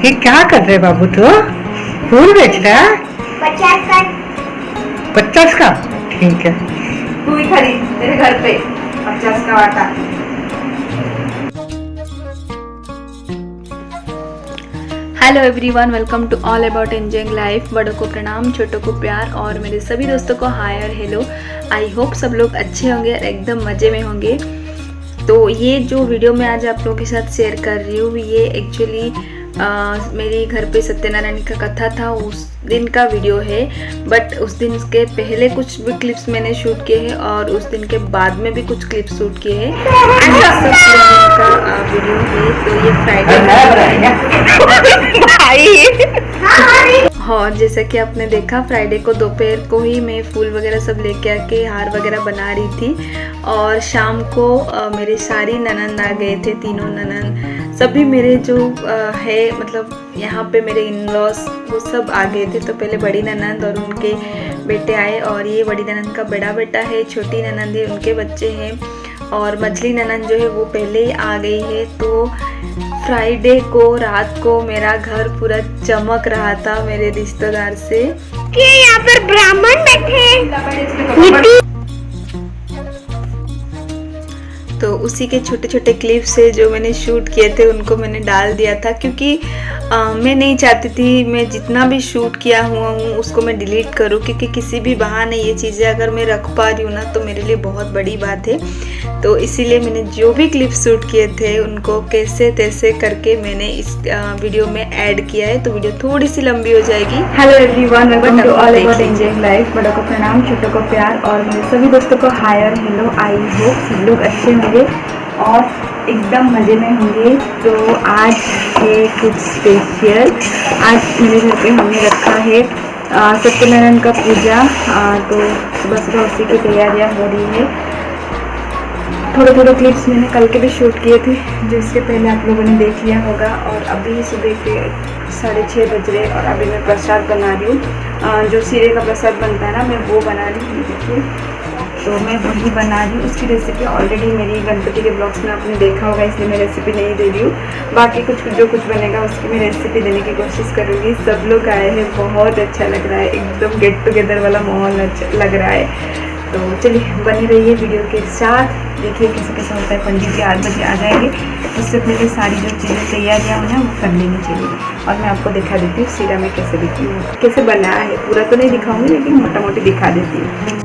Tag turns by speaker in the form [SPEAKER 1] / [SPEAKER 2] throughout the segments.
[SPEAKER 1] ये क्या कर रहे बाबू? तो फूल बेच रहा है?
[SPEAKER 2] 50 का।
[SPEAKER 1] 50 का? ठीक है।
[SPEAKER 3] तू ही खरीद तेरे घर पे 50 का आटा।
[SPEAKER 4] Hello everyone, welcome to all about enjoying life. बड़ों को प्रणाम, छोटों को प्यार और मेरे सभी दोस्तों को हाय और हेलो। आई होप सब लोग अच्छे होंगे और एकदम मज़े में होंगे। तो ये जो वीडियो मैं आज आप लोगों के साथ शेयर कर रही हूँ, ये एक्चुअली मेरी घर पे सत्यनारायण का कथा था उस दिन का वीडियो है। बट उस दिन के पहले कुछ भी क्लिप्स मैंने शूट किए हैं और उस दिन के बाद में भी कुछ क्लिप्स शूट किए हैं। सब का वीडियो है। तो ये फ्राइडे हाँ, जैसा कि आपने देखा फ्राइडे को दोपहर को ही मैं फूल वगैरह सब लेके आके हार वगैरह बना रही थी। और शाम को मेरे सारी ननंद आ गए थे, तीनों ननंद सभी मेरे जो है मतलब यहाँ पे मेरे इन लॉस वो सब आ गए थे। तो पहले बड़ी ननंद और उनके बेटे आए, और ये बड़ी ननंद का बड़ा बेटा है, छोटी ननंद है उनके बच्चे हैं, और मझली ननंद जो है वो पहले ही आ गई है। तो फ्राइडे को रात को मेरा घर पूरा चमक रहा था मेरे रिश्तेदार से
[SPEAKER 2] कि यहाँ पर ब्राह्मण बैठे।
[SPEAKER 4] तो उसी के छोटे छोटे क्लिप से जो मैंने शूट किए थे उनको मैंने डाल दिया था, क्योंकि मैं नहीं चाहती थी मैं जितना भी शूट किया हुआ हूँ उसको मैं डिलीट करूँ, क्योंकि किसी भी बहाने ये चीज़ें अगर मैं रख पा रही हूँ ना तो मेरे लिए बहुत बड़ी बात है। तो इसीलिए मैंने जो भी क्लिप शूट किए थे उनको कैसे तैसे करके मैंने इस वीडियो में ऐड किया है। तो वीडियो थोड़ी सी लंबी हो जाएगी।
[SPEAKER 3] Hello everyone, welcome to all about enjoying life. बड़ों को प्रणाम, छोटों को प्यार और मेरे सभी दोस्तों को हाय और हेलो। आई होप सब लोग अच्छे होंगे और एकदम मज़े में होंगे। तो आज है कुछ स्पेशल। आज मेरे घर पे हमने रखा है सत्यनारायण का पूजा। तो सुबह सुबह उसी की तैयारियां हो रही है। थोड़े थोड़े क्लिप्स मैंने कल के भी शूट किए थे जो इसके पहले आप लोगों ने देख लिया होगा। और अभी सुबह के 6:30 बज रहे और अभी मैं प्रसाद बना रही हूँ। जो सीरे का प्रसाद बनता है ना, मैं वो बना रही हूँ। देखिए, तो मैं वही बना रही हूँ। उसकी रेसिपी ऑलरेडी मेरी गणपति के ब्लॉग्स में आपने देखा होगा, इसलिए मैं रेसिपी नहीं दे रही हूँ। बाकी जो कुछ बनेगा उसकी मैं रेसिपी देने की कोशिश करूँगी। सब लोग आए हैं, बहुत अच्छा लग रहा है, एकदम गेट टुगेदर वाला माहौल लग रहा है। तो चलिए बने रहिए वीडियो के साथ। देखिए कैसे कैसे होता है। पंडित जी 8 बजे आ जाएंगे, उससे पहले सारी जो चीज़ें तैयारियाँ हैं वो कर लेनी चाहिए। और मैं आपको दिखा देती हूँ सीरा में कैसे दिखती हूँ, कैसे बनाया है। पूरा तो नहीं दिखाऊंगी लेकिन मोटा मोटी दिखा देती हूँ।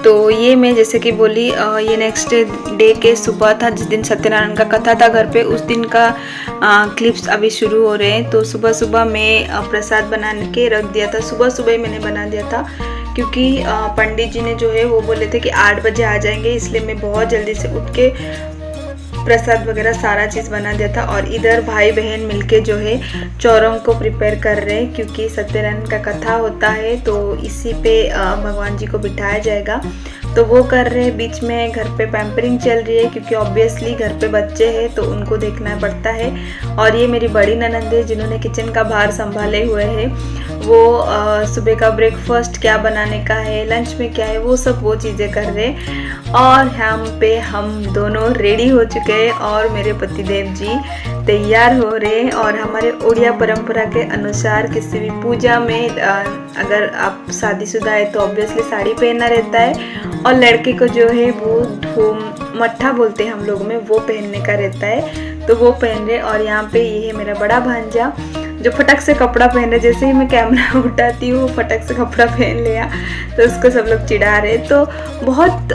[SPEAKER 4] तो ये मैं जैसे कि बोली, ये नेक्स्ट डे के सुबह था जिस दिन सत्यनारायण का कथा था घर पे, उस दिन का क्लिप्स अभी शुरू हो रहे हैं। तो सुबह सुबह मैं प्रसाद बना के रख दिया था। सुबह सुबह ही मैंने बना दिया था, क्योंकि पंडित जी ने जो है वो बोले थे कि 8 बजे आ जाएंगे, इसलिए मैं बहुत जल्दी से उठ के प्रसाद वगैरह सारा चीज़ बना दिया था। और इधर भाई बहन मिलके जो है चौरंग को प्रिपेयर कर रहे हैं, क्योंकि सत्यनारायण का कथा होता है तो इसी पे भगवान जी को बिठाया जाएगा। तो वो कर रहे हैं। बीच में घर पे पैम्परिंग चल रही है, क्योंकि ऑब्वियसली घर पे बच्चे हैं तो उनको देखना पड़ता है। और ये मेरी बड़ी ननंद है जिन्होंने किचन का भार संभाले हुए है। वो सुबह का ब्रेकफास्ट क्या बनाने का है, लंच में क्या है, वो सब वो चीज़ें कर रहे हैं। और हम दोनों रेडी हो चुके हैं और मेरे पतिदेव जी तैयार हो रहे हैं। और हमारे उड़िया परंपरा के अनुसार किसी भी पूजा में अगर आप शादीशुदा है तो ऑब्वियसली साड़ी पहनना रहता है, और लड़के को जो है वो मट्ठा बोलते हैं हम लोग में, वो पहनने का रहता है। तो वो पहन रहे। और यहाँ पे ये है मेरा बड़ा भांजा जो फटक से कपड़ा पहन रहे। जैसे ही मैं कैमरा उठाती हूँ फटक से कपड़ा पहन लिया, तो उसको सब लोग चिढ़ा रहे। तो बहुत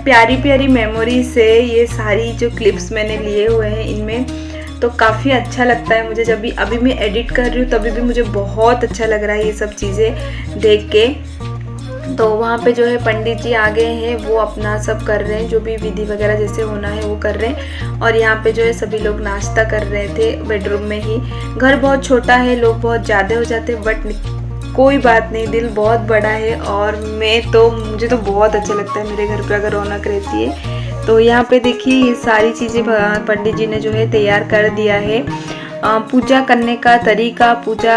[SPEAKER 4] प्यारी प्यारी मेमोरी से ये सारी जो क्लिप्स मैंने लिए हुए हैं इनमें, तो काफ़ी अच्छा लगता है मुझे। जब भी अभी मैं एडिट कर रही हूँ तभी भी मुझे बहुत अच्छा लग रहा है ये सब चीज़ें देख के। तो वहाँ पे जो है पंडित जी आ गए हैं, वो अपना सब कर रहे हैं, जो भी विधि वगैरह जैसे होना है वो कर रहे हैं। और यहाँ पे जो है सभी लोग नाश्ता कर रहे थे बेडरूम में ही। घर बहुत छोटा है, लोग बहुत ज़्यादा हो जाते हैं, बट कोई बात नहीं, दिल बहुत बड़ा है। और मुझे तो बहुत अच्छा लगता है मेरे घर पे अगर रौनक रहती है। तो यहाँ पे देखिए ये सारी चीज़ें पंडित जी ने जो है तैयार कर दिया है। पूजा करने का तरीका, पूजा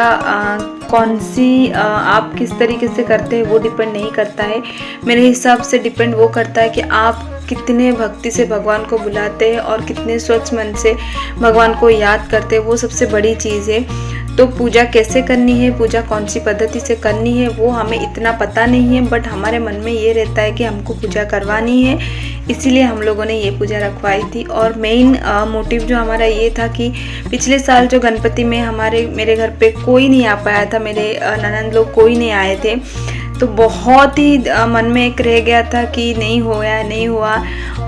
[SPEAKER 4] कौन सी आप किस तरीके से करते हैं वो डिपेंड नहीं करता है। मेरे हिसाब से डिपेंड वो करता है कि आप कितने भक्ति से भगवान को बुलाते हैं और कितने स्वच्छ मन से भगवान को याद करते हैं, वो सबसे बड़ी चीज़ है। तो पूजा कैसे करनी है, पूजा कौन सी पद्धति से करनी है, वो हमें इतना पता नहीं है, बट हमारे मन में ये रहता है कि हमको पूजा करवानी है, इसीलिए हम लोगों ने ये पूजा रखवाई थी। और मेन मोटिव जो हमारा ये था कि पिछले साल जो गणपति में मेरे घर पे कोई नहीं आ पाया था, मेरे ननंद लोग कोई नहीं आए थे, तो बहुत ही मन में एक रह गया था कि नहीं हुआ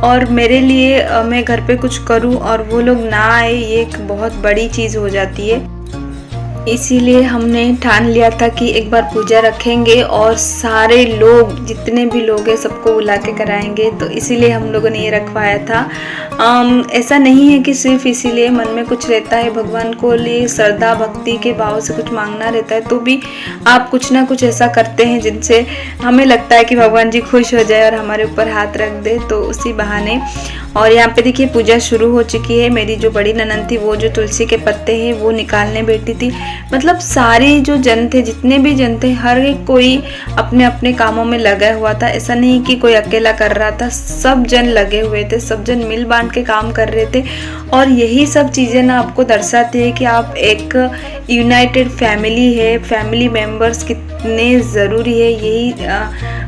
[SPEAKER 4] और मेरे लिए मैं घर पे कुछ करूं और वो लोग ना आए, ये एक बहुत बड़ी चीज़ हो जाती है। इसीलिए हमने ठान लिया था कि एक बार पूजा रखेंगे और सारे लोग जितने भी लोग हैं सबको बुला के कराएंगे, तो इसीलिए हम लोगों ने ये रखवाया था। ऐसा नहीं है कि सिर्फ इसीलिए मन में कुछ रहता है, भगवान को लिए श्रद्धा भक्ति के भाव से कुछ मांगना रहता है, तो भी आप कुछ ना कुछ ऐसा करते हैं जिनसे हमें लगता है कि भगवान जी खुश हो जाए और हमारे ऊपर हाथ रख दे, तो उसी बहाने। और यहाँ पे देखिए पूजा शुरू हो चुकी है। मेरी जो बड़ी ननद थी वो जो तुलसी के पत्ते हैं वो निकालने बैठी थी। मतलब सारे जो जन थे, जितने भी जन थे, हर एक कोई अपने अपने कामों में लगा हुआ था। ऐसा नहीं कि कोई अकेला कर रहा था, सब जन लगे हुए थे, सब जन मिल बांट के काम कर रहे थे। और यही सब चीज़ें ना आपको दर्शाती है कि आप एक यूनाइटेड फैमिली है, फैमिली मेंबर्स कितने ज़रूरी है, यही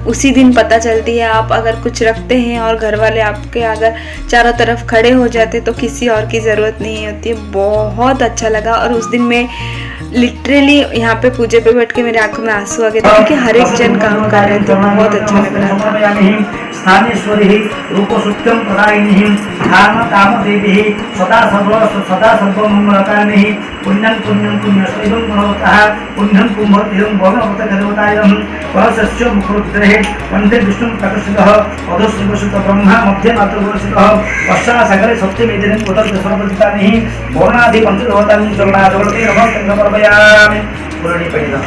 [SPEAKER 4] उसी दिन पता चलती है। आप अगर कुछ रखते हैं और घर वाले आपके अगर चारों तरफ खड़े हो जाते तो किसी और की ज़रूरत नहीं होती है। बहुत अच्छा लगा। और उस दिन में लिटरली यहाँ पे पूजे पे बैठ के मेरे आंखों में आंसू आ गए थे, क्योंकि हर एक जन काम कर रहे थे, बहुत अच्छा लग रहा था।
[SPEAKER 5] स्थानेश्वरी रूपसुत्यम प्रदायिनी धाम काम देवी सदा सर्व मंगलकारिणी पुण्यं पुण्यं पुण्यश्रीदं गुणवतः पुण्यं कुम्भतिदं भोगवतकदेवतायं परसस्य मुखरुद्रेः वन्दे विष्णुं प्रकर्षितः अधोश्रीवसुत ब्रह्मा मध्ये मातृवसुतः पश्चात्सगरे सत्यमेदिनं कुतर्कस्वरपतितानि भुवनादि पञ्चदेवतानि जगन्नाथजगते नमः समर्पयामि। पुराणी पैदा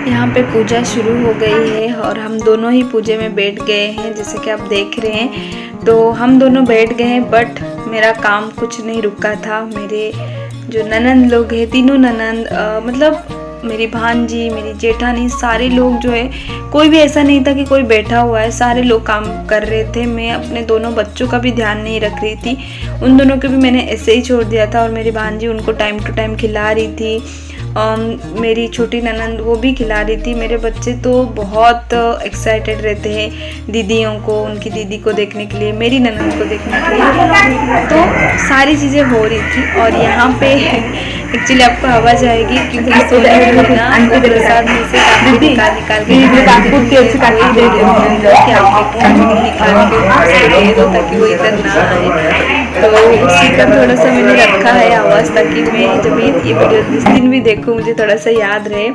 [SPEAKER 4] यहाँ पे पूजा शुरू हो गई है और हम दोनों ही पूजे में बैठ गए हैं, जैसे कि आप देख रहे हैं। तो हम दोनों बैठ गए हैं, बट मेरा काम कुछ नहीं रुका था। मेरे जो ननंद लोग हैं, तीनों ननंद, मतलब मेरी भांजी, मेरी जेठानी, सारे लोग जो है, कोई भी ऐसा नहीं था कि कोई बैठा हुआ है, सारे लोग काम कर रहे थे। मैं अपने दोनों बच्चों का भी ध्यान नहीं रख रही थी, उन दोनों को भी मैंने ऐसे ही छोड़ दिया था। और मेरी भांजी उनको टाइम टू टाइम खिला रही थी, मेरी छोटी ननंद वो भी खिला रही थी। मेरे बच्चे तो बहुत एक्साइटेड रहते हैं दीदियों को, उनकी दीदी को देखने के लिए, मेरी ननंद को देखने के लिए, तो सारी चीज़ें हो रही थी। और यहाँ पे एक्चुअली आपको आवाज़ आएगी क्योंकि प्रसाद में से निकाल के ताकि वो इधर ना आए, तो उसी का थोड़ा सा मैंने रखा है आवाज़, ताकि मैं जब ये वीडियो जिस दिन भी देखूँ मुझे थोड़ा सा याद रहे।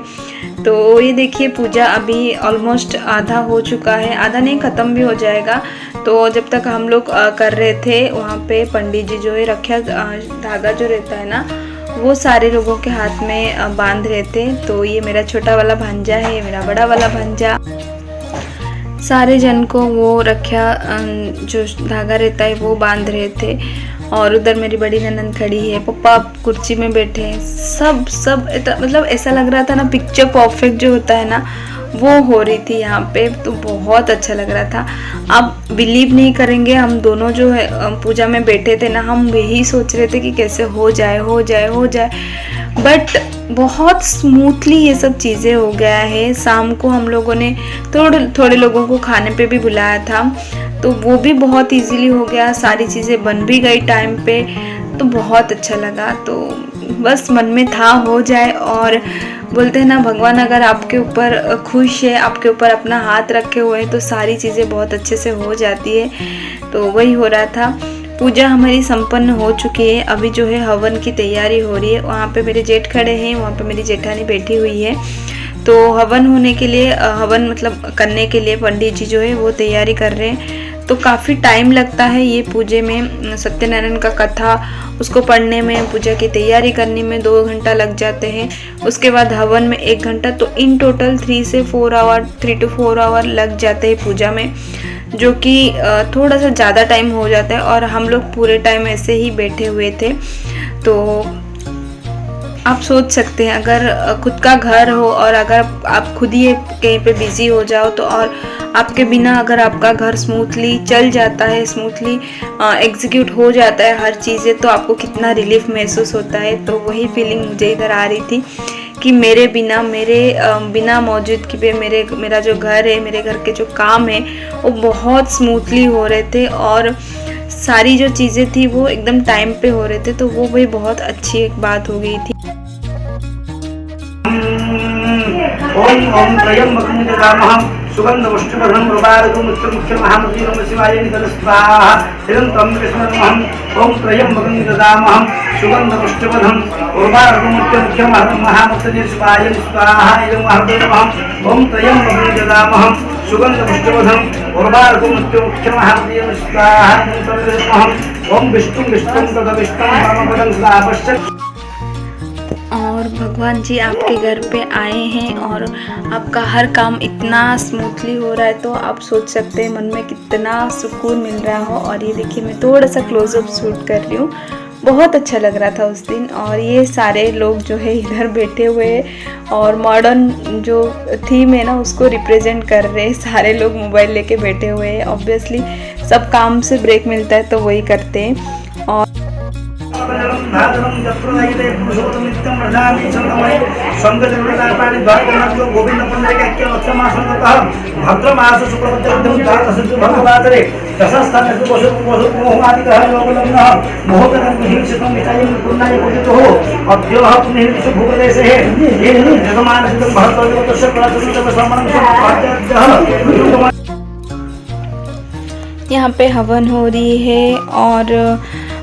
[SPEAKER 4] तो ये देखिए पूजा अभी ऑलमोस्ट आधा हो चुका है, आधा नहीं ख़त्म भी हो जाएगा। तो जब तक हम लोग कर रहे थे वहाँ पे पंडित जी जो है रक्षा धागा जो रहता है ना, वो सारे लोगों के हाथ में बांध रहे थे। तो ये मेरा छोटा वाला भांजा है, मेरा बड़ा वाला भांजा, सारे जन को वो रक्षा जो धागा रहता है वो बांध रहे थे। और उधर मेरी बड़ी ननंद खड़ी है, पप्पा कुर्सी में बैठे हैं, सब मतलब ऐसा लग रहा था ना, पिक्चर परफेक्ट जो होता है ना, वो हो रही थी यहाँ पे। तो बहुत अच्छा लग रहा था। आप बिलीव नहीं करेंगे, हम दोनों जो है पूजा में बैठे थे ना, हम यही सोच रहे थे कि कैसे हो जाए, बट बहुत स्मूथली ये सब चीज़ें हो गया है। शाम को हम लोगों ने थोड़े लोगों को खाने पे भी बुलाया था, तो वो भी बहुत इजीली हो गया, सारी चीज़ें बन भी गई टाइम पे, तो बहुत अच्छा लगा। तो बस मन में था हो जाए, और बोलते हैं ना भगवान अगर आपके ऊपर खुश है, आपके ऊपर अपना हाथ रखे हुए हैं, तो सारी चीज़ें बहुत अच्छे से हो जाती है। तो वही हो रहा था। पूजा हमारी संपन्न हो चुकी है, अभी जो है हवन की तैयारी हो रही है। वहाँ पे मेरे जेठ खड़े हैं, वहाँ पे मेरी जेठानी बैठी हुई है। तो हवन होने के लिए, हवन मतलब करने के लिए पंडित जी जो है वो तैयारी कर रहे हैं। तो काफ़ी टाइम लगता है ये पूजे में, सत्यनारायण का कथा उसको पढ़ने में, पूजा की तैयारी करने में 2 घंटा लग जाते हैं, उसके बाद हवन में 1 घंटा, तो इन टोटल 3 to 4 आवर लग जाते हैं पूजा में, जो कि थोड़ा सा ज़्यादा टाइम हो जाता है। और हम लोग पूरे टाइम ऐसे ही बैठे हुए थे। तो आप सोच सकते हैं अगर खुद का घर हो और अगर आप खुद ही कहीं पे बिजी हो जाओ तो, और आपके बिना अगर आपका घर स्मूथली चल जाता है, स्मूथली एग्जीक्यूट हो जाता है हर चीज़ें, तो आपको कितना रिलीफ महसूस होता है। तो वही फीलिंग मुझे इधर आ रही थी कि मेरे बिना मौजूदगी पे मेरा जो घर है, मेरे घर के जो काम है वो बहुत स्मूथली हो रहे थे और सारी जो चीज़ें थी वो एकदम टाइम पे हो रहे थे। तो वो भी बहुत अच्छी एक बात हो गई थी।
[SPEAKER 5] ओम त्र्यंबकं यजामहं सुगन्धपुष्टिवर्धनं उर्वारुकं मुख्यमहामृत्युं नमः शिवाय निधनं स्वाहा इदं त्र्यंबकं स्मरामहं। ओम त्र्यंबकं यजामहं सुगन्धपुष्टिवर्धनं उर्वारुकं मुख्यमहामृत्युं शिवाय स्वाहा इदं महादेवहं। ओम त्र्यंबकं यजामहं सुगन्धपुष्टिवर्धनं उर्वारुकं मुख्यमहामृत्युं स्वाहा इदं त्र्यंबकं। ओम विष्णुं तदविष्णुं परमपदं स्वापश्च।
[SPEAKER 4] और भगवान जी आपके घर पे आए हैं और आपका हर काम इतना स्मूथली हो रहा है, तो आप सोच सकते हैं मन में कितना सुकून मिल रहा हो। और ये देखिए मैं थोड़ा सा क्लोजअप शूट कर रही हूँ, बहुत अच्छा लग रहा था उस दिन। और ये सारे लोग जो है इधर बैठे हुए हैं और मॉडर्न जो थीम है ना उसको रिप्रेजेंट कर रहे हैं। सारे लोग मोबाइल लेके बैठे हुए हैं, ऑब्वियसली सब काम से ब्रेक मिलता है तो वही करते हैं। और
[SPEAKER 5] भद्रमास
[SPEAKER 4] यहाँ पे हवन हो रही है और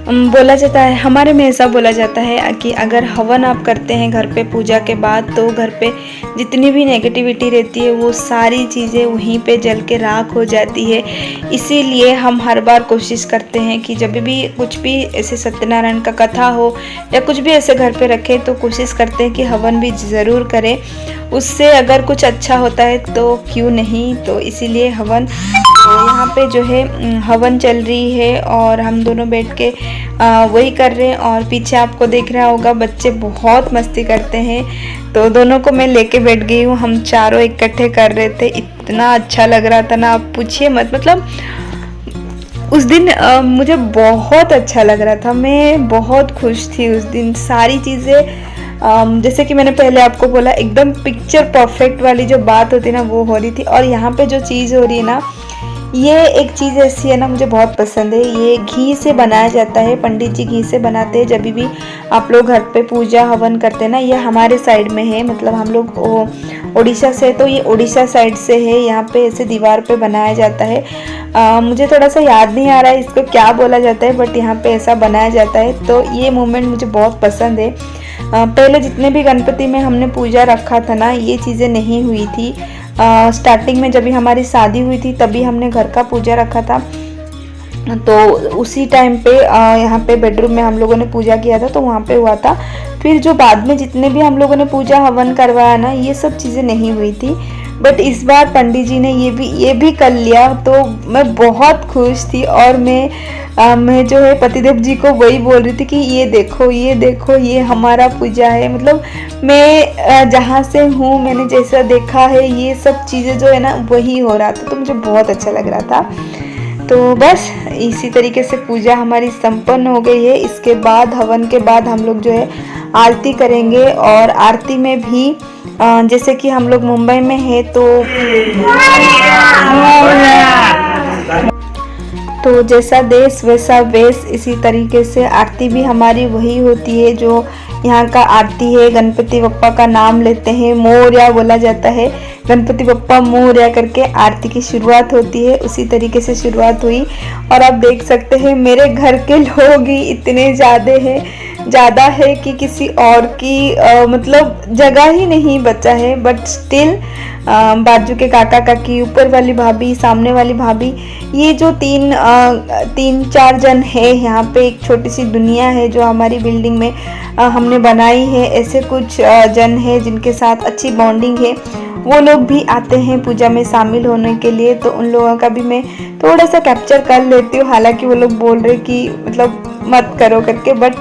[SPEAKER 4] बोला जाता है, हमारे में ऐसा बोला जाता है कि अगर हवन आप करते हैं घर पे पूजा के बाद, तो घर पे जितनी भी नेगेटिविटी रहती है वो सारी चीज़ें वहीं पे जल के राख हो जाती है। इसीलिए हम हर बार कोशिश करते हैं कि जब भी कुछ भी ऐसे सत्यनारायण का कथा हो या कुछ भी ऐसे घर पे रखें तो कोशिश करते हैं कि हवन भी ज़रूर करें। उससे अगर कुछ अच्छा होता है तो क्यों नहीं। तो इसीलिए हवन, तो यहाँ पे जो है हवन चल रही है और हम दोनों बैठ के वही कर रहे हैं। और पीछे आपको देख रहा होगा बच्चे बहुत मस्ती करते हैं, तो दोनों को मैं लेके बैठ गई हूँ। हम चारों इकट्ठे कर रहे थे, इतना अच्छा लग रहा था ना, आप पूछिए मत। मतलब उस दिन मुझे बहुत अच्छा लग रहा था, मैं बहुत खुश थी उस दिन। सारी चीज़ें जैसे कि मैंने पहले आपको बोला, एकदम पिक्चर परफेक्ट वाली जो बात होती है ना वो हो रही थी। और यहाँ पे जो चीज़ हो रही है ना, ये एक चीज़ ऐसी है ना मुझे बहुत पसंद है। ये घी से बनाया जाता है, पंडित जी घी से बनाते हैं जब भी आप लोग घर पे पूजा हवन करते हैं ना। ये हमारे साइड में है, मतलब हम लोग उड़ीसा से, तो ये उड़ीसा साइड से है। यहाँ पे ऐसे दीवार पे बनाया जाता है। मुझे थोड़ा सा याद नहीं आ रहा है इसको क्या बोला जाता है, बट यहाँ पे ऐसा बनाया जाता है। तो ये मोमेंट मुझे बहुत पसंद है। पहले जितने भी गणपति में हमने पूजा रखा था ना, ये चीज़ें नहीं हुई थी। स्टार्टिंग में जब भी हमारी शादी हुई थी तभी हमने घर का पूजा रखा था, तो उसी टाइम पे यहाँ पे बेडरूम में हम लोगों ने पूजा किया था, तो वहाँ पे हुआ था। फिर जो बाद में जितने भी हम लोगों ने पूजा हवन करवाया ना, ये सब चीज़ें नहीं हुई थी। बट इस बार पंडित जी ने ये भी कर लिया, तो मैं बहुत खुश थी। और मैं जो है पतिदेव जी को वही बोल रही थी कि ये देखो ये हमारा पूजा है। मतलब मैं जहाँ से हूँ, मैंने जैसा देखा है ये सब चीज़ें जो है ना वही हो रहा था, तो मुझे बहुत अच्छा लग रहा था। तो बस इसी तरीके से पूजा हमारी संपन्न हो गई है। इसके बाद हवन के बाद हम लोग जो है आरती करेंगे। और आरती में भी जैसे कि हम लोग मुंबई में है तो जैसा देश वैसा वेश, इसी तरीके से आरती भी हमारी वही होती है जो यहाँ का आरती है। गणपति बप्पा का नाम लेते हैं, मोरया बोला जाता है, गणपति बप्पा मोरया करके आरती की शुरुआत होती है। उसी तरीके से शुरुआत हुई। और आप देख सकते हैं मेरे घर के लोग ही इतने ज़्यादा हैं ज़्यादा है कि किसी और की मतलब जगह ही नहीं बचा है। बट स्टिल बाजू के काका काकी, ऊपर वाली भाभी, सामने वाली भाभी, ये जो तीन चार जन है यहाँ पे, एक छोटी सी दुनिया है जो हमारी बिल्डिंग में हमने बनाई है। ऐसे कुछ जन है जिनके साथ अच्छी बॉन्डिंग है। वो लोग भी आते हैं पूजा में शामिल होने के लिए, तो उन लोगों का भी मैं थोड़ा सा कैप्चर कर लेती हूँ। हालांकि वो लोग बोल रहे कि मतलब मत करो करके, बट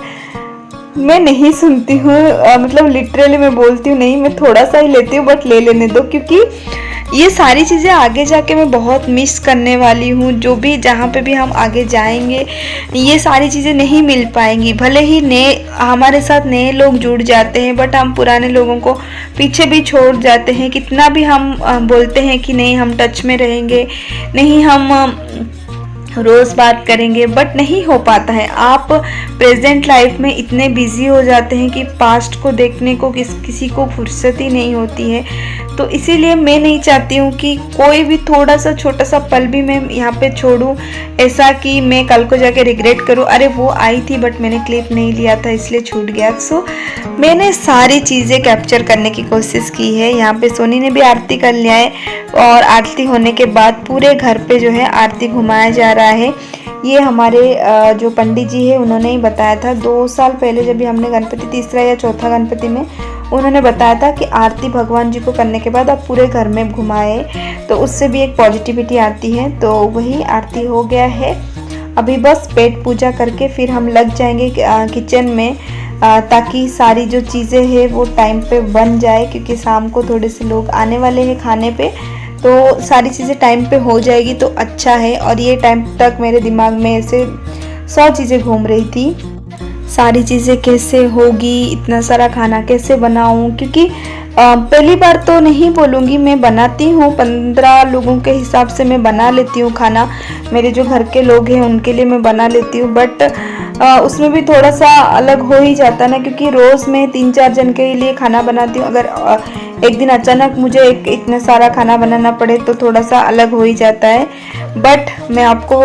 [SPEAKER 4] मैं नहीं सुनती हूँ। मतलब लिटरली मैं बोलती हूँ नहीं, मैं थोड़ा सा ही लेती हूँ, बट ले लेने दो, क्योंकि ये सारी चीज़ें आगे जाके मैं बहुत मिस करने वाली हूँ। जो भी जहाँ पे भी हम आगे जाएंगे ये सारी चीज़ें नहीं मिल पाएंगी। भले ही नए हमारे साथ नए लोग जुड़ जाते हैं, बट हम पुराने लोगों को पीछे भी छोड़ जाते हैं। कितना भी हम बोलते हैं कि नहीं हम टच में रहेंगे, नहीं हम रोज़ बात करेंगे, बट नहीं हो पाता है। आप प्रेजेंट लाइफ में इतने बिजी हो जाते हैं कि पास्ट को देखने को किसी को फुर्सत ही नहीं होती है। तो इसीलिए मैं नहीं चाहती हूँ कि कोई भी थोड़ा सा छोटा सा पल भी मैं यहाँ पे छोड़ूँ, ऐसा कि मैं कल को जाके रिग्रेट करूँ, अरे वो आई थी बट मैंने क्लिप नहीं लिया था इसलिए छूट गया। सो मैंने सारी चीज़ें कैप्चर करने की कोशिश की है। यहाँ पे सोनी ने भी आरती कर लिया है, और आरती होने के बाद पूरे घर पे जो है आरती घुमाया जा रहा है। ये हमारे जो पंडित जी है उन्होंने ही बताया था 2 साल पहले, जब भी हमने गणपति, तीसरा या चौथा गणपति में, उन्होंने बताया था कि आरती भगवान जी को करने के बाद आप पूरे घर में घुमाए, तो उससे भी एक पॉजिटिविटी आती है। तो वही आरती हो गया है। अभी बस पेट पूजा करके फिर हम लग जाएंगे किचन में, ताकि सारी जो चीज़ें हैं वो टाइम पे बन जाए, क्योंकि शाम को थोड़े से लोग आने वाले हैं खाने पे, तो सारी चीज़ें टाइम पे हो जाएगी तो अच्छा है। और ये टाइम तक मेरे दिमाग में ऐसे 100 चीज़ें घूम रही थी, सारी चीज़ें कैसे होगी, इतना सारा खाना कैसे बनाऊं, क्योंकि पहली बार तो नहीं बोलूँगी, मैं बनाती हूँ 15 लोगों के हिसाब से मैं बना लेती हूँ खाना। मेरे जो घर के लोग हैं उनके लिए मैं बना लेती हूँ, बट उसमें भी थोड़ा सा अलग हो ही जाता है ना, क्योंकि रोज़ मैं 3-4 जन के लिए खाना बनाती हूँ। अगर एक दिन अचानक मुझे इतना सारा खाना बनाना पड़े तो थोड़ा सा अलग हो ही जाता है। बट मैं आपको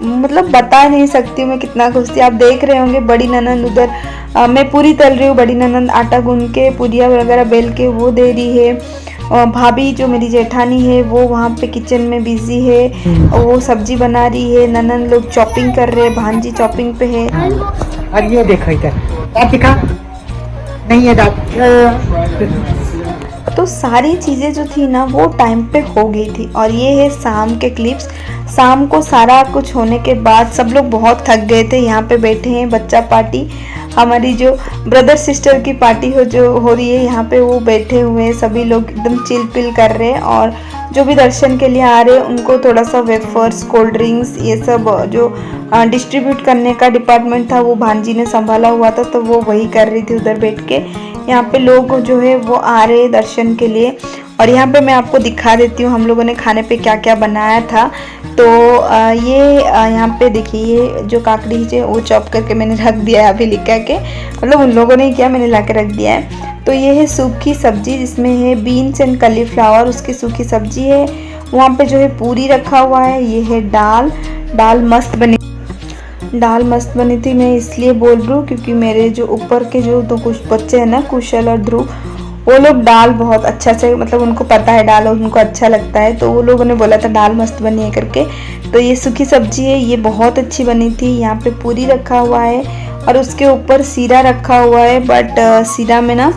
[SPEAKER 4] मतलब बता नहीं सकती हूँ मैं कितना खुश थी। आप देख रहे होंगे बड़ी ननंद उधर, मैं पूरी तल रही हूँ, बड़ी ननंद आटा गूंद के पुड़िया वगैरह बेल के वो दे रही है, और भाभी जो मेरी जेठानी है वो वहाँ पे किचन में बिजी है, और वो सब्जी बना रही है, ननंद लोग चॉपिंग कर रहे हैं, भांजी चॉपिंग पे है।
[SPEAKER 1] और ये देखो इधर दांत दिखा, नहीं है दांत।
[SPEAKER 4] तो सारी चीज़ें जो थी ना वो टाइम पे हो गई थी। और ये है शाम के क्लिप्स। शाम को सारा कुछ होने के बाद सब लोग बहुत थक गए थे। यहाँ पे बैठे हैं बच्चा पार्टी, हमारी जो ब्रदर सिस्टर की पार्टी जो हो रही है यहाँ पे, वो बैठे हुए हैं, सभी लोग एकदम चिल पिल कर रहे हैं। और जो भी दर्शन के लिए आ रहे हैं उनको थोड़ा सा वेफर्स, कोल्ड ड्रिंक्स, ये सब जो डिस्ट्रीब्यूट करने का डिपार्टमेंट था वो भांजी ने संभाला हुआ था, तो वो वही कर रही थी उधर बैठ के। यहाँ पे लोग जो है वो आ रहे हैं दर्शन के लिए। और यहाँ पे मैं आपको दिखा देती हूँ हम लोगों ने खाने पे क्या क्या बनाया था। तो ये यहाँ पे देखिए, ये जो काकड़ी है वो चॉप करके मैंने रख दिया है अभी लिखा के, मतलब उन लोगों ने किया, मैंने ला के रख दिया है। तो ये है सूखी सब्जी जिसमें है बीन्स एंड कलीफ्लावर, उसकी सूखी सब्जी है। वहाँ पे जो है पूरी रखा हुआ है। ये है दाल मस्त बनी थी। मैं इसलिए बोल रही हूँ क्योंकि मेरे जो ऊपर के जो 2 कुछ बच्चे हैं ना, कुशल और ध्रुव, वो लोग दाल बहुत अच्छा से, मतलब उनको पता है दाल और उनको अच्छा लगता है, तो वो लोगों ने बोला था दाल मस्त बनी है करके। तो ये सूखी सब्जी है, ये बहुत अच्छी बनी थी। यहाँ पे पूरी रखा हुआ है और उसके ऊपर सीरा रखा हुआ है। बट सीरा में ना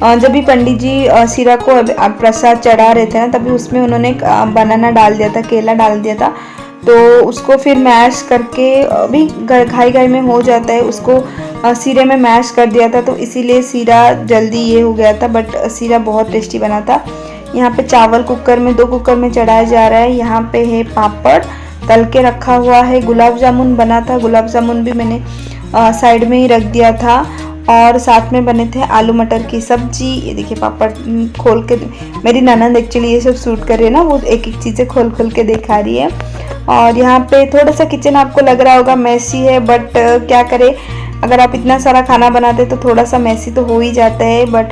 [SPEAKER 4] जब भी पंडित जी सीरा को प्रसाद चढ़ा रहे थे ना, तभी उसमें उन्होंने बनाना डाल दिया था, केला डाल दिया था। तो उसको फिर मैश करके, अभी घाई में हो जाता है, उसको सीरे में मैश कर दिया था, तो इसीलिए सीरा जल्दी ये हो गया था। बट सीरा बहुत टेस्टी बना था। यहाँ पे चावल कुकर में, 2 कुकर में चढ़ाया जा रहा है। यहाँ पे है पापड़ तल के रखा हुआ है। गुलाब जामुन बना था, गुलाब जामुन भी मैंने साइड में ही रख दिया था। और साथ में बने थे आलू मटर की सब्जी। ये देखिए पापड़ खोल के, मेरी ननद एक्चुअली ये सब शूट कर रही है ना, वो एक एक चीज़ें खोल के दिखा रही है। और यहाँ पे थोड़ा सा किचन आपको लग रहा होगा मैसी है, बट क्या करे, अगर आप इतना सारा खाना बनाते तो थोड़ा सा मैसी तो हो ही जाता है। बट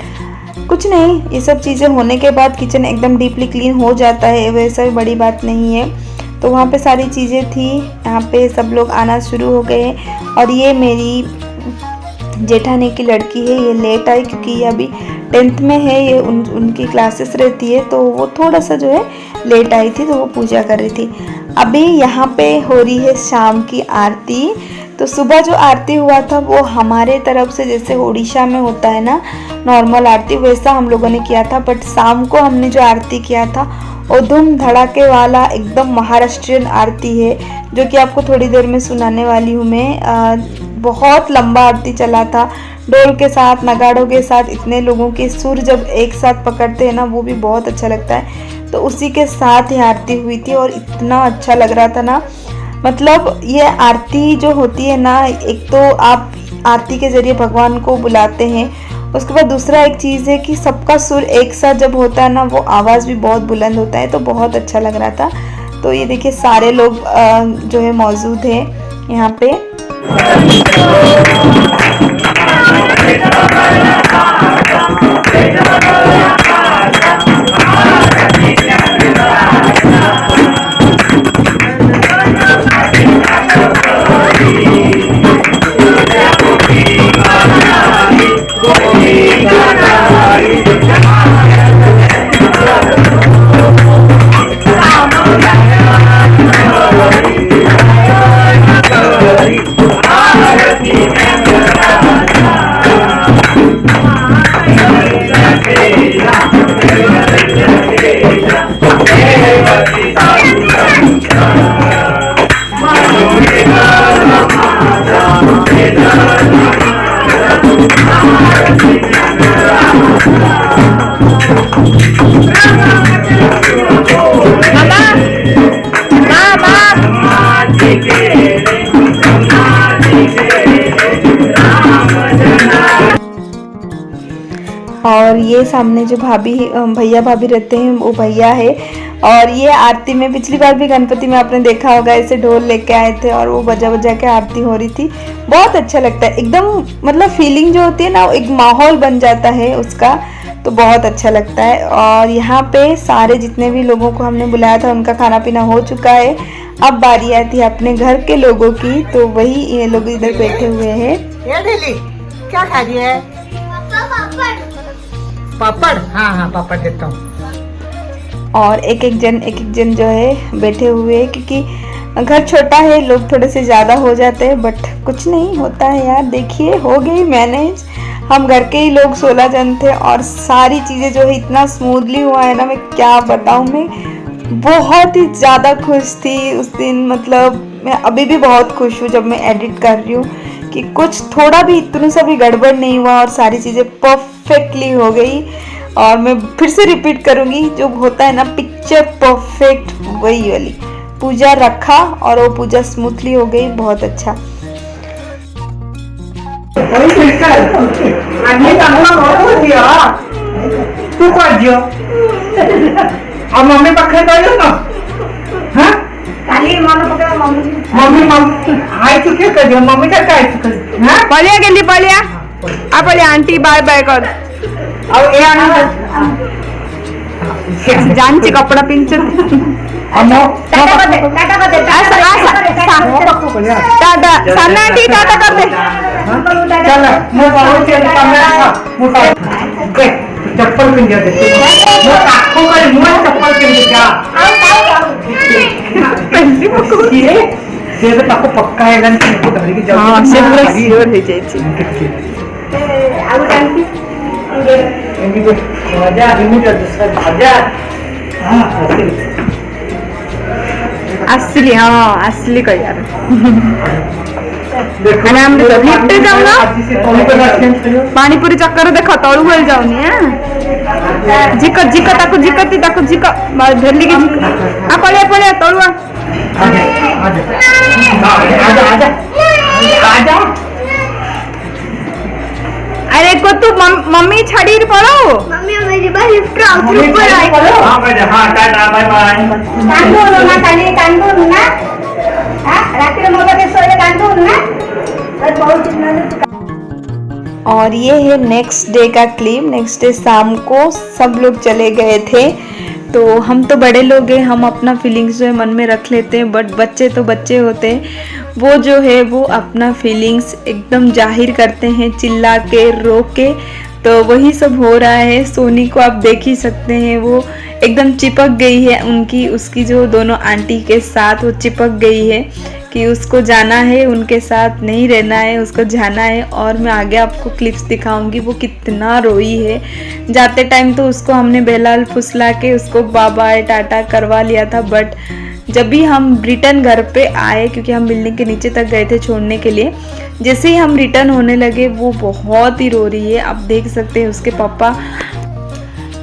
[SPEAKER 4] कुछ नहीं, ये सब चीज़ें होने के बाद किचन एकदम डीपली क्लीन हो जाता है, वैसा भी बड़ी बात नहीं है। तो वहाँ पे सारी चीज़ें थी। यहाँ पे सब लोग आना शुरू हो गए। और ये मेरी जेठानी की लड़की है, ये लेट आई क्योंकि ये अभी 10th में है, ये उनकी क्लासेस रहती है, तो वो थोड़ा सा जो है लेट आई थी, तो वो पूजा कर रही थी। अभी यहाँ पे हो रही है शाम की आरती। तो सुबह जो आरती हुआ था वो हमारे तरफ से जैसे उड़ीसा में होता है ना नॉर्मल आरती, वैसा हम लोगों ने किया था। बट शाम को हमने जो आरती किया था वो धूम धड़ाके वाला एकदम महाराष्ट्रियन आरती है, जो कि आपको थोड़ी देर में सुनाने वाली हूँ मैं। बहुत लंबा आरती चला था, ढोल के साथ, नगाड़ों के साथ, इतने लोगों के सुर जब एक साथ पकड़ते हैं ना वो भी बहुत अच्छा लगता है। तो उसी के साथ ही आरती हुई थी और इतना अच्छा लग रहा था ना। मतलब ये आरती जो होती है ना, एक तो आप आरती के ज़रिए भगवान को बुलाते हैं, उसके बाद दूसरा एक चीज़ है कि सबका सुर एक साथ जब होता है ना वो आवाज़ भी बहुत बुलंद होता है, तो बहुत अच्छा लग रहा था। तो ये देखिए सारे लोग जो है मौजूद हैं यहाँ पे। और ये सामने जो भैया भाभी रहते हैं वो भैया है। और ये आरती में पिछली बार भी गणपति में आपने देखा होगा, ऐसे ढोल लेके आए थे और वो बजा बजा के आरती हो रही थी। बहुत अच्छा लगता है एकदम, मतलब फीलिंग जो होती है ना, एक माहौल बन जाता है उसका, तो बहुत अच्छा लगता है। और यहाँ पे सारे जितने भी लोगों को हमने बुलाया था उनका खाना पीना हो चुका है। अब बारी आती है अपने घर के लोगों की, तो वही ये लोग इधर बैठे हुए हैं।
[SPEAKER 1] ये डेली क्या खा रही है? पापड़? हाँ हाँ पापड़ देता हूँ।
[SPEAKER 4] और एक एक जन जो है बैठे हुए हैं, क्योंकि घर छोटा है, लोग थोड़े से ज़्यादा हो जाते हैं, बट कुछ नहीं होता है यार। देखिए हो गई मैनेज। हम घर के ही लोग 16 जन थे और सारी चीज़ें जो है इतना स्मूथली हुआ है ना, मैं क्या बताऊँ। मैं बहुत ही ज़्यादा खुश थी उस दिन, मतलब मैं अभी भी बहुत खुश हूँ जब मैं एडिट कर रही हूँ कि कुछ थोड़ा भी इतना सा भी गड़बड़ नहीं हुआ और सारी चीज़ें परफेक्टली हो गई। और मैं फिर से रिपीट करूँगी, जो होता है ना पिक्चर परफेक्ट, वही वाली पूजा रखा और वो पूजा स्मूथली हो गई, बहुत अच्छा।
[SPEAKER 1] तू कर दियो और मम्मी पकड़ गयो ना? हाँ
[SPEAKER 3] काली मन पकड़ा
[SPEAKER 1] मम्मी आई तू क्या कर दियो? मम्मी का काय तू कर? हाँ
[SPEAKER 4] पलिया गेली पलिया आ पलिया आंटी बाय बाय कर
[SPEAKER 1] अब ए
[SPEAKER 4] जानची कपडा पिंच टाटा साना आंटी टाटा कर दे।
[SPEAKER 1] चल मैं बहुत चप्पल पहन जा दे चप्पल पहन जा से तो आपको पक्का है ना कि धरी की जाओ। हां से पूरा श्योर हो जाई छी।
[SPEAKER 3] आउ टांकी
[SPEAKER 1] एंडी को मजा रिमूव कर दूसरा मजा। हां
[SPEAKER 4] असली, हाँ असली का यार।
[SPEAKER 1] देखो
[SPEAKER 4] ना हम लिफ्ट जाऊंगा पानी पूरी चक्कर देखा तळू बोल जाऊनी है जिक जिक ताकू जिकती ताकू जिक धरली की जिक आ पळे पळे तळू
[SPEAKER 1] आजा आजा आजा आजा।
[SPEAKER 4] अरे को तू मम्मी छाड़ी पड़ो।
[SPEAKER 2] मम्मी मेरी बार लिफ्ट ऊपर आई।
[SPEAKER 5] हां बेटा हां टाटा बाय बाय।
[SPEAKER 3] कांदो ना काली कांदो ना हां रात्री मोटा के सोए कांदो ना और बहुत चिल्लाने।
[SPEAKER 4] और ये है नेक्स्ट डे का क्लिप। नेक्स्ट डे शाम को सब लोग चले गए थे तो हम तो बड़े लोग हैं, हम अपना फीलिंग्स जो है मन में रख लेते हैं, बट बच्चे तो बच्चे होते हैं, वो जो है वो अपना फीलिंग्स एकदम जाहिर करते हैं चिल्ला के रो के। तो वही सब हो रहा है। सोनी को आप देख ही सकते हैं, वो एकदम चिपक गई है उसकी जो दोनों आंटी के साथ वो चिपक गई है कि उसको जाना है, उनके साथ नहीं रहना है, उसको जाना है। और मैं आगे आपको क्लिप्स दिखाऊंगी वो कितना रोई है। जाते टाइम तो उसको हमने बहलाल फुसला के उसको बाय बाय टाटा करवा लिया था, बट जब भी हम रिटर्न घर पे आए, क्योंकि हम बिल्डिंग के नीचे तक गए थे छोड़ने के लिए, जैसे ही हम रिटर्न होने लगे वो बहुत ही रो रही है। आप देख सकते हैं उसके पापा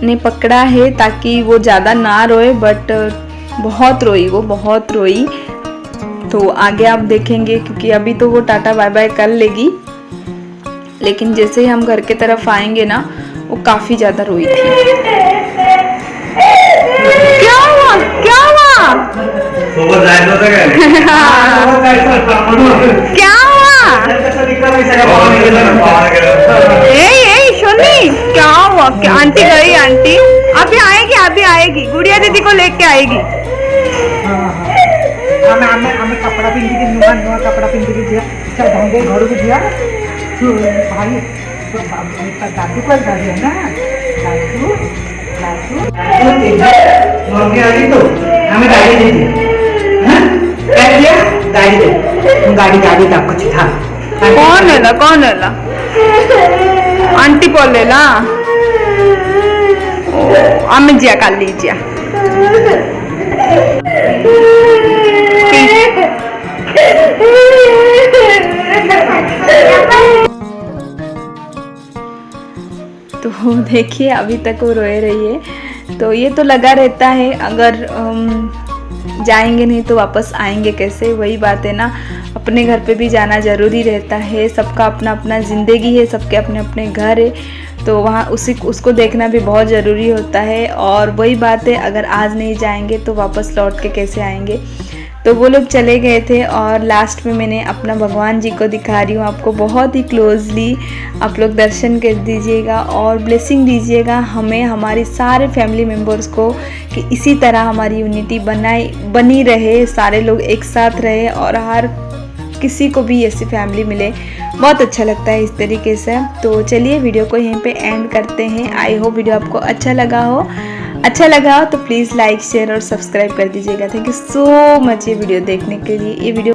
[SPEAKER 4] ने पकड़ा है ताकि वो ज़्यादा ना रोए, बट बहुत रोई, वो बहुत रोई। तो आगे आप देखेंगे, क्योंकि अभी तो वो टाटा बाय बाय कर लेगी, लेकिन जैसे ही हम घर के तरफ आएंगे ना वो काफ़ी ज़्यादा रोई थी। क्या हुआ, क्या हुआ, क्या हुआ? सोनी क्या हुआ? क्या आंटी गई? आंटी अभी आएगी, अभी आएगी, गुड़िया दीदी को लेके आएगी।
[SPEAKER 1] हमें कपड़ा पिंधि नुआ नुआ कपड़ा पिंधि दिया भाई घर को दिया भाई दादू पर गाड़ी है ना, दादू तो हमें गाड़ी दे दी, गाड़ी दे, गाड़ी गाड़ी का कुछ था।
[SPEAKER 4] कौन है ला, कौन है ला? आंटी बोले ला आम जिया कर लीजिए। तो देखिए अभी तक वो रोए रही है। तो ये तो लगा रहता है, अगर जाएंगे नहीं तो वापस आएंगे कैसे, वही बात है ना। अपने घर पे भी जाना ज़रूरी रहता है, सबका अपना अपना ज़िंदगी है, सबके अपने अपने घर है, तो वहाँ उसको देखना भी बहुत ज़रूरी होता है। और वही बात है, अगर आज नहीं जाएंगे तो वापस लौट के कैसे आएंगे। तो वो लोग चले गए थे और लास्ट में मैंने अपना भगवान जी को दिखा रही हूँ आपको बहुत ही क्लोजली। आप लोग दर्शन कर दीजिएगा और ब्लेसिंग दीजिएगा हमें, हमारे सारे फैमिली मेम्बर्स को, कि इसी तरह हमारी यूनिटी बनी रहे, सारे लोग एक साथ रहे और हर किसी को भी ऐसी फैमिली मिले। बहुत अच्छा लगता है इस तरीके से। तो चलिए वीडियो को यहीं पे एंड करते हैं। आई होप वीडियो आपको अच्छा लगा हो तो प्लीज़ लाइक शेयर और सब्सक्राइब कर दीजिएगा। थैंक यू सो मच ये वीडियो देखने के लिए। ये वीडियो